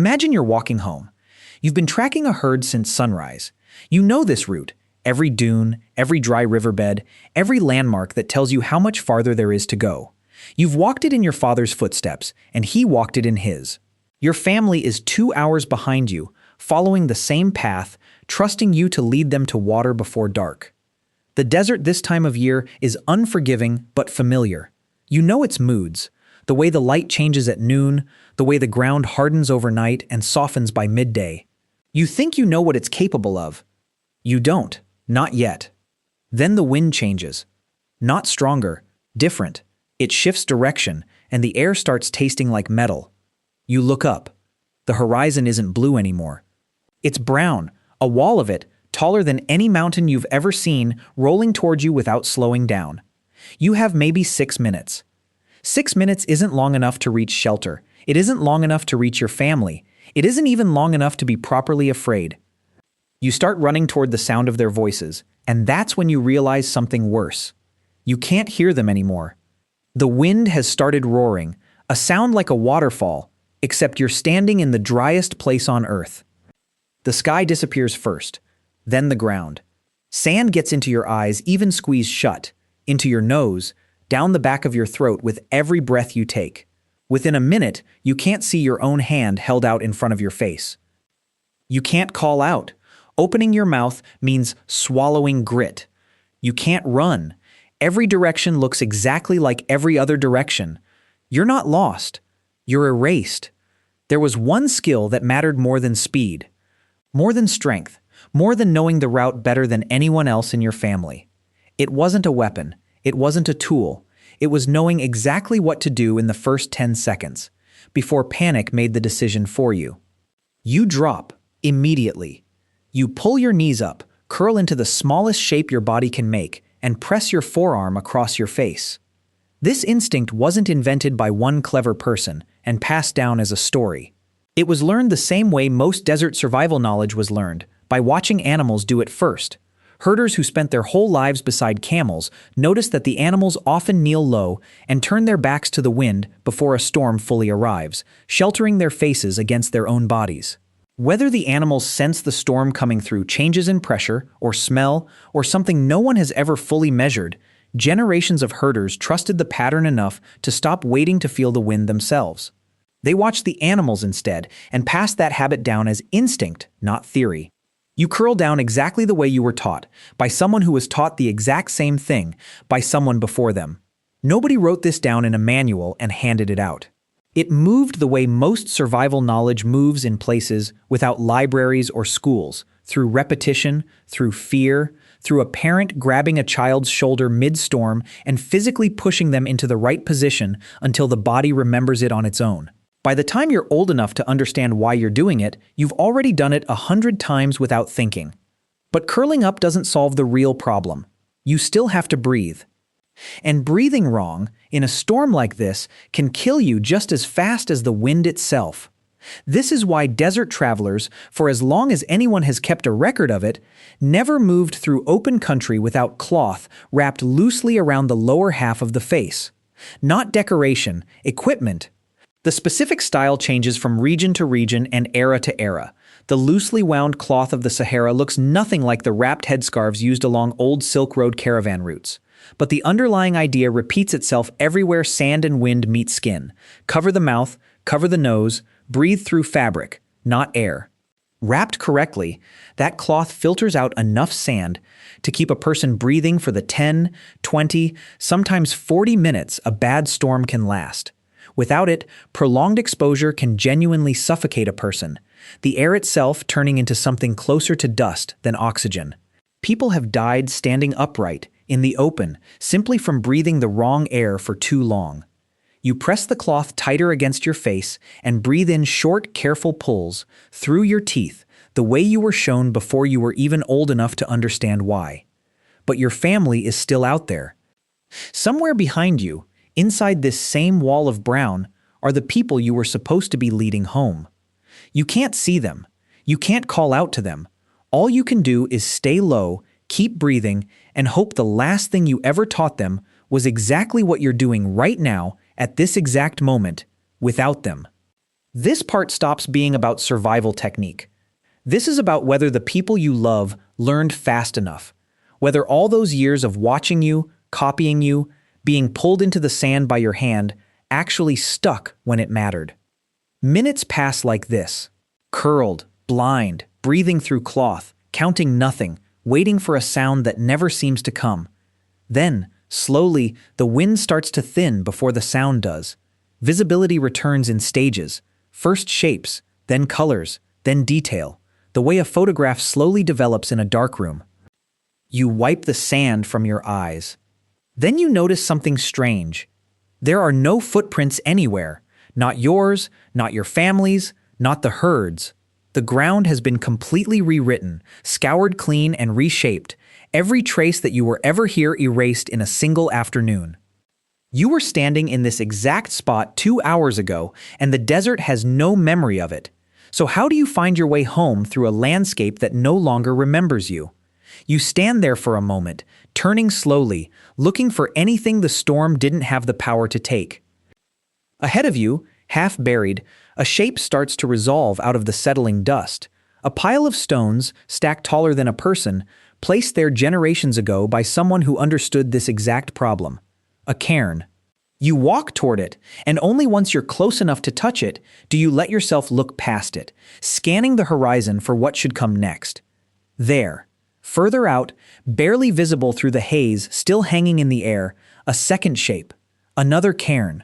Imagine you're walking home. You've been tracking a herd since sunrise. You know this route, every dune, every dry riverbed, every landmark that tells you how much farther there is to go. You've walked it in your father's footsteps, and he walked it in his. Your family is 2 hours behind you, following the same path, trusting you to lead them to water before dark. The desert this time of year is unforgiving but familiar. You know its moods, the way the light changes at noon, the way the ground hardens overnight and softens by midday. You think you know what it's capable of. You don't, not yet. Then the wind changes. Not stronger, different. It shifts direction, and the air starts tasting like metal. You look up. The horizon isn't blue anymore. It's brown, a wall of it, taller than any mountain you've ever seen, rolling towards you without slowing down. You have maybe 6 minutes. 6 minutes isn't long enough to reach shelter. It isn't long enough to reach your family. It isn't even long enough to be properly afraid. You start running toward the sound of their voices, and that's when you realize something worse. You can't hear them anymore. The wind has started roaring, a sound like a waterfall, except you're standing in the driest place on earth. The sky disappears first, then the ground. Sand gets into your eyes, even squeezed shut, into your nose, down the back of your throat with every breath you take. Within a minute, you can't see your own hand held out in front of your face. You can't call out. Opening your mouth means swallowing grit. You can't run. Every direction looks exactly like every other direction. You're not lost. You're erased. There was one skill that mattered more than speed, more than strength, more than knowing the route better than anyone else in your family. It wasn't a weapon. It wasn't a tool. It was knowing exactly what to do in the first 10 seconds, before panic made the decision for you. You drop immediately. You pull your knees up, curl into the smallest shape your body can make, and press your forearm across your face. This instinct wasn't invented by one clever person and passed down as a story. It was learned the same way most desert survival knowledge was learned, by watching animals do it first. Herders who spent their whole lives beside camels noticed that the animals often kneel low and turn their backs to the wind before a storm fully arrives, sheltering their faces against their own bodies. Whether the animals sense the storm coming through changes in pressure or smell or something no one has ever fully measured, generations of herders trusted the pattern enough to stop waiting to feel the wind themselves. They watched the animals instead and passed that habit down as instinct, not theory. You curl down exactly the way you were taught, by someone who was taught the exact same thing by someone before them. Nobody wrote this down in a manual and handed it out. It moved the way most survival knowledge moves in places without libraries or schools, through repetition, through fear, through a parent grabbing a child's shoulder mid-storm and physically pushing them into the right position until the body remembers it on its own. By the time you're old enough to understand why you're doing it, you've already done it 100 times without thinking. But curling up doesn't solve the real problem. You still have to breathe. And breathing wrong, in a storm like this, can kill you just as fast as the wind itself. This is why desert travelers, for as long as anyone has kept a record of it, never moved through open country without cloth wrapped loosely around the lower half of the face. Not decoration, equipment. The specific style changes from region to region and era to era. The loosely wound cloth of the Sahara looks nothing like the wrapped headscarves used along old Silk Road caravan routes. But the underlying idea repeats itself everywhere sand and wind meet skin. Cover the mouth, cover the nose, breathe through fabric, not air. Wrapped correctly, that cloth filters out enough sand to keep a person breathing for the 10, 20, sometimes 40 minutes a bad storm can last. Without it, prolonged exposure can genuinely suffocate a person, the air itself turning into something closer to dust than oxygen. People have died standing upright, in the open, simply from breathing the wrong air for too long. You press the cloth tighter against your face and breathe in short, careful pulls, through your teeth, the way you were shown before you were even old enough to understand why. But your family is still out there. Somewhere behind you, inside this same wall of brown, are the people you were supposed to be leading home. You can't see them. You can't call out to them. All you can do is stay low, keep breathing, and hope the last thing you ever taught them was exactly what you're doing right now, at this exact moment, without them. This part stops being about survival technique. This is about whether the people you love learned fast enough, whether all those years of watching you, copying you, being pulled into the sand by your hand actually stuck when it mattered. Minutes pass like this, curled, blind, breathing through cloth, counting nothing, waiting for a sound that never seems to come. Then, slowly, the wind starts to thin before the sound does. Visibility returns in stages, first shapes, then colors, then detail, the way a photograph slowly develops in a darkroom. You wipe the sand from your eyes. Then you notice something strange. There are no footprints anywhere, not yours, not your family's, not the herd's. The ground has been completely rewritten, scoured clean and reshaped, every trace that you were ever here erased in a single afternoon. You were standing in this exact spot 2 hours ago, and the desert has no memory of it. So how do you find your way home through a landscape that no longer remembers you? You stand there for a moment, turning slowly, looking for anything the storm didn't have the power to take. Ahead of you, half buried, a shape starts to resolve out of the settling dust. A pile of stones, stacked taller than a person, placed there generations ago by someone who understood this exact problem. A cairn. You walk toward it, and only once you're close enough to touch it do you let yourself look past it, scanning the horizon for what should come next. There, further out, barely visible through the haze still hanging in the air, a second shape, another cairn.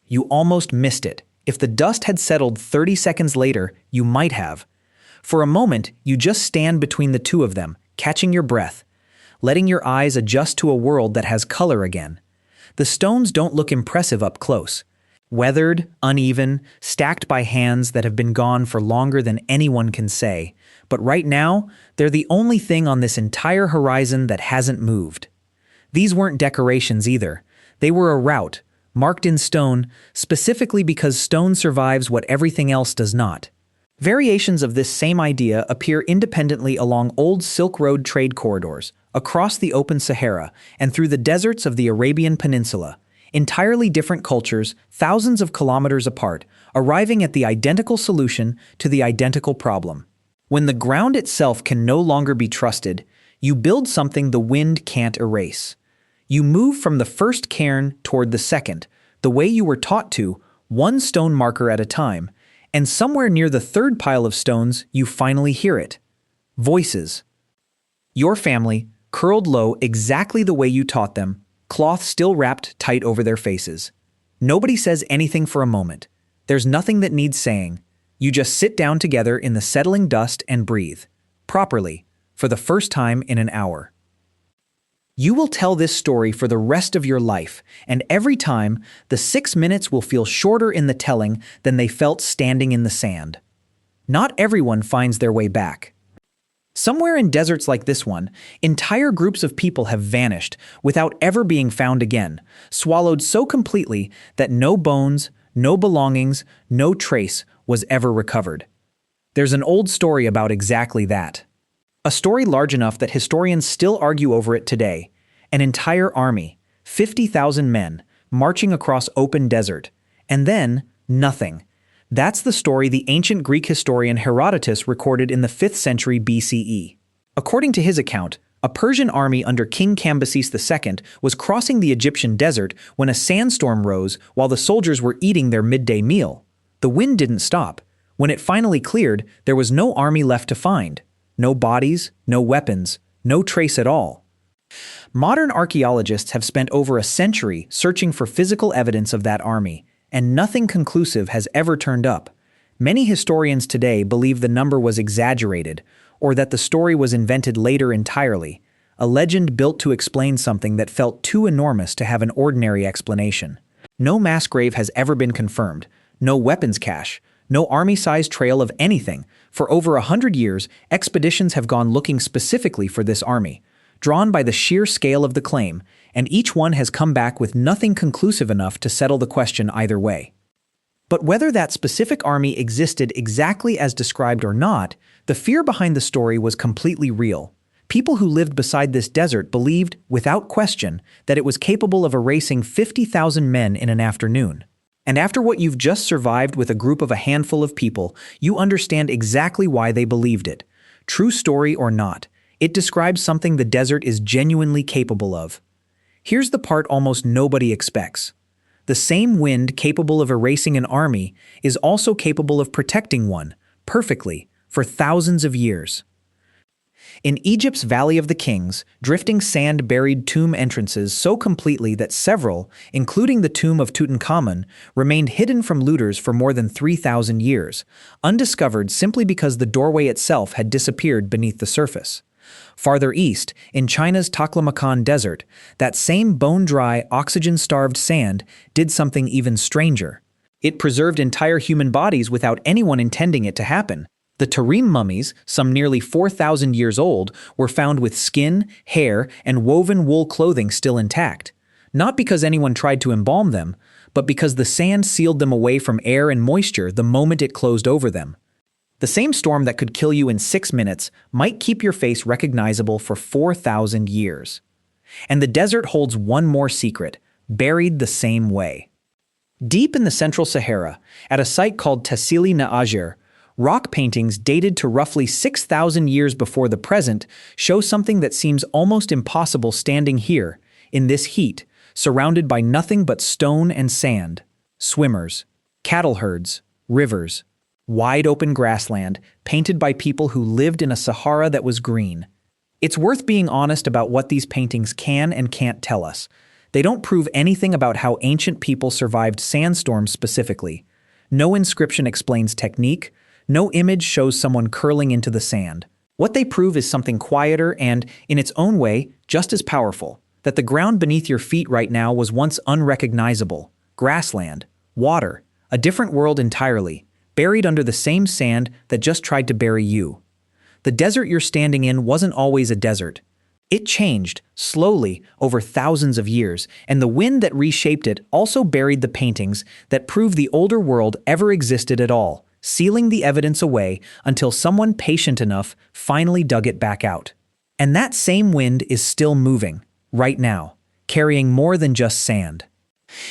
You almost missed it. If the dust had settled 30 seconds later, you might have. For a moment, you just stand between the two of them, catching your breath, letting your eyes adjust to a world that has color again. The stones don't look impressive up close. Weathered, uneven, stacked by hands that have been gone for longer than anyone can say. But right now, they're the only thing on this entire horizon that hasn't moved. These weren't decorations either. They were a route, marked in stone, specifically because stone survives what everything else does not. Variations of this same idea appear independently along old Silk Road trade corridors, across the open Sahara, and through the deserts of the Arabian Peninsula. Entirely different cultures, thousands of kilometers apart, arriving at the identical solution to the identical problem. When the ground itself can no longer be trusted, you build something the wind can't erase. You move from the first cairn toward the second, the way you were taught to, one stone marker at a time, and somewhere near the third pile of stones you finally hear it. Voices. Your family, curled low exactly the way you taught them, cloth still wrapped tight over their faces. Nobody says anything for a moment. There's nothing that needs saying. You just sit down together in the settling dust and breathe. Properly, for the first time in an hour. You will tell this story for the rest of your life, and every time, the 6 minutes will feel shorter in the telling than they felt standing in the sand. Not everyone finds their way back. Somewhere in deserts like this one, entire groups of people have vanished without ever being found again, swallowed so completely that no bones, no belongings, no trace was ever recovered. There's an old story about exactly that. A story large enough that historians still argue over it today. An entire army, 50,000 men, marching across open desert. And then, nothing. That's the story the ancient Greek historian Herodotus recorded in the 5th century BCE. According to his account, a Persian army under King Cambyses II was crossing the Egyptian desert when a sandstorm rose while the soldiers were eating their midday meal. The wind didn't stop. When it finally cleared, there was no army left to find. No bodies, no weapons, no trace at all. Modern archaeologists have spent over a century searching for physical evidence of that army, and nothing conclusive has ever turned up. Many historians today believe the number was exaggerated, or that the story was invented later entirely, a legend built to explain something that felt too enormous to have an ordinary explanation. No mass grave has ever been confirmed, no weapons cache, no army-sized trail of anything. For over 100 years, expeditions have gone looking specifically for this army, drawn by the sheer scale of the claim, and each one has come back with nothing conclusive enough to settle the question either way. But whether that specific army existed exactly as described or not, the fear behind the story was completely real. People who lived beside this desert believed, without question, that it was capable of erasing 50,000 men in an afternoon. And after what you've just survived with a group of a handful of people, you understand exactly why they believed it. True story or not, it describes something the desert is genuinely capable of. Here's the part almost nobody expects. The same wind capable of erasing an army is also capable of protecting one, perfectly, for thousands of years. In Egypt's Valley of the Kings, drifting sand buried tomb entrances so completely that several, including the tomb of Tutankhamun, remained hidden from looters for more than 3,000 years, undiscovered simply because the doorway itself had disappeared beneath the surface. Farther east, in China's Taklamakan Desert, that same bone-dry, oxygen-starved sand did something even stranger. It preserved entire human bodies without anyone intending it to happen. The Tarim mummies, some nearly 4,000 years old, were found with skin, hair, and woven wool clothing still intact. Not because anyone tried to embalm them, but because the sand sealed them away from air and moisture the moment it closed over them. The same storm that could kill you in 6 minutes might keep your face recognizable for 4,000 years. And the desert holds one more secret, buried the same way. Deep in the central Sahara, at a site called Tassili N'Ajjer, rock paintings dated to roughly 6,000 years before the present show something that seems almost impossible standing here, in this heat, surrounded by nothing but stone and sand. Swimmers, cattle herds, rivers, wide-open grassland, painted by people who lived in a Sahara that was green. It's worth being honest about what these paintings can and can't tell us. They don't prove anything about how ancient people survived sandstorms specifically. No inscription explains technique. No image shows someone curling into the sand. What they prove is something quieter and, in its own way, just as powerful. That the ground beneath your feet right now was once unrecognizable. Grassland, water, a different world entirely, buried under the same sand that just tried to bury you. The desert you're standing in wasn't always a desert. It changed, slowly, over thousands of years, and the wind that reshaped it also buried the paintings that prove the older world ever existed at all, sealing the evidence away until someone patient enough finally dug it back out. And that same wind is still moving, right now, carrying more than just sand.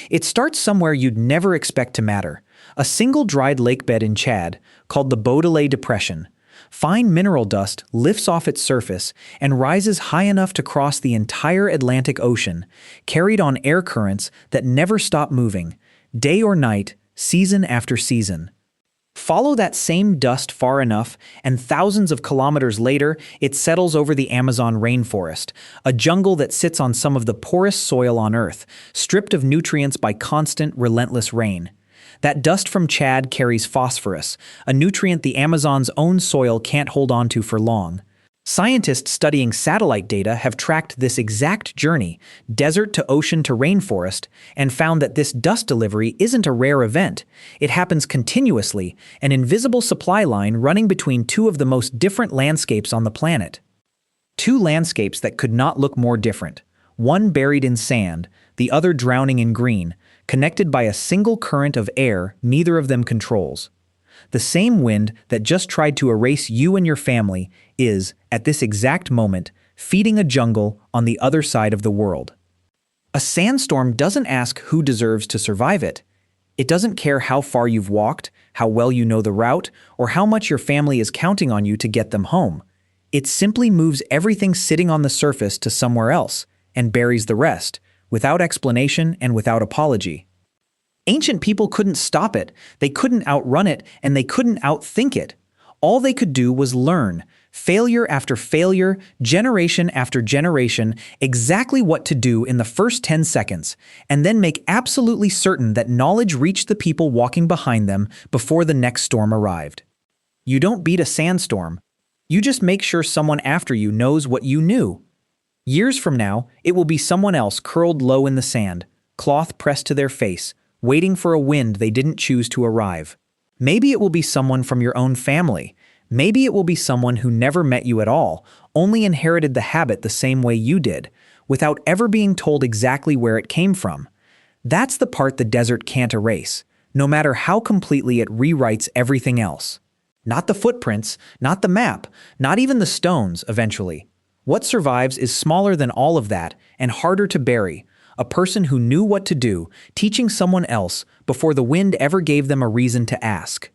It starts somewhere you'd never expect to matter, a single dried lakebed in Chad called the Baudelaire Depression. Fine mineral dust lifts off its surface and rises high enough to cross the entire Atlantic Ocean, carried on air currents that never stop moving, day or night, season after season. Follow that same dust far enough, and thousands of kilometers later, it settles over the Amazon rainforest, a jungle that sits on some of the poorest soil on Earth, stripped of nutrients by constant, relentless rain. That dust from Chad carries phosphorus, a nutrient the Amazon's own soil can't hold on to for long. Scientists studying satellite data have tracked this exact journey, desert to ocean to rainforest, and found that this dust delivery isn't a rare event. It happens continuously, an invisible supply line running between two of the most different landscapes on the planet. Two landscapes that could not look more different, one buried in sand, the other drowning in green, connected by a single current of air neither of them controls. The same wind that just tried to erase you and your family is, at this exact moment, feeding a jungle on the other side of the world. A sandstorm doesn't ask who deserves to survive it. It doesn't care how far you've walked, how well you know the route, or how much your family is counting on you to get them home. It simply moves everything sitting on the surface to somewhere else and buries the rest, without explanation and without apology. Ancient people couldn't stop it, they couldn't outrun it, and they couldn't outthink it. All they could do was learn, failure after failure, generation after generation, exactly what to do in the first 10 seconds, and then make absolutely certain that knowledge reached the people walking behind them before the next storm arrived. You don't beat a sandstorm. You just make sure someone after you knows what you knew. Years from now, it will be someone else curled low in the sand, cloth pressed to their face, waiting for a wind they didn't choose to arrive. Maybe it will be someone from your own family. Maybe it will be someone who never met you at all, only inherited the habit the same way you did, without ever being told exactly where it came from. That's the part the desert can't erase, no matter how completely it rewrites everything else. Not the footprints, not the map, not even the stones, eventually. What survives is smaller than all of that and harder to bury, a person who knew what to do, teaching someone else before the wind ever gave them a reason to ask.